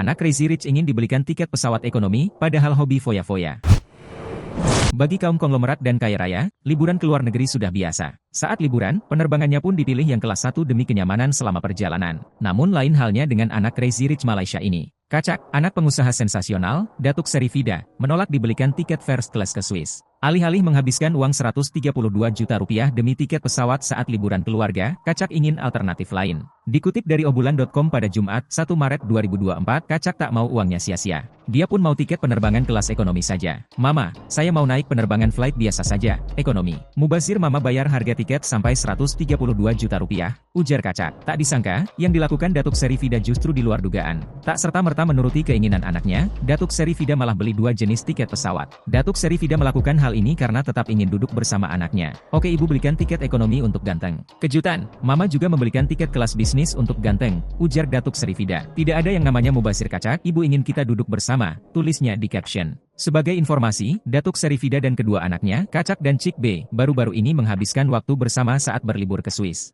Anak Crazy Rich ingin dibelikan tiket pesawat ekonomi, padahal hobi foya-foya. Bagi kaum konglomerat dan kaya raya, liburan ke luar negeri sudah biasa. Saat liburan, penerbangannya pun dipilih yang kelas 1 demi kenyamanan selama perjalanan. Namun lain halnya dengan anak Crazy Rich Malaysia ini. Kacak, anak pengusaha sensasional, Datuk Seri Fida, menolak dibelikan tiket first class ke Swiss. Alih-alih menghabiskan uang 132 juta rupiah demi tiket pesawat saat liburan keluarga, Kacak ingin alternatif lain. Dikutip dari obulan.com pada Jumat, 1 Maret 2024, Kacak tak mau uangnya sia-sia. Dia pun mau tiket penerbangan kelas ekonomi saja. Mama, saya mau naik penerbangan flight biasa saja, ekonomi. Mubazir mama bayar harga tiket sampai 132 juta rupiah, ujar Kacak. Tak disangka, yang dilakukan Datuk Seri Fida justru di luar dugaan. Tak serta-merta menuruti keinginan anaknya, Datuk Seri Fida malah beli 2 jenis tiket pesawat. Datuk Seri Fida melakukan hal ini karena tetap ingin duduk bersama anaknya. Oke, ibu belikan tiket ekonomi untuk ganteng. Kejutan, mama juga membelikan tiket kelas bisnis untuk ganteng, ujar Datuk Seri Fida. Tidak ada yang namanya mubazir Kacak, ibu ingin kita duduk bersama, tulisnya di caption. Sebagai informasi, Datuk Seri Fida dan kedua anaknya, Kacak dan Cik B, baru-baru ini menghabiskan waktu bersama saat berlibur ke Swiss.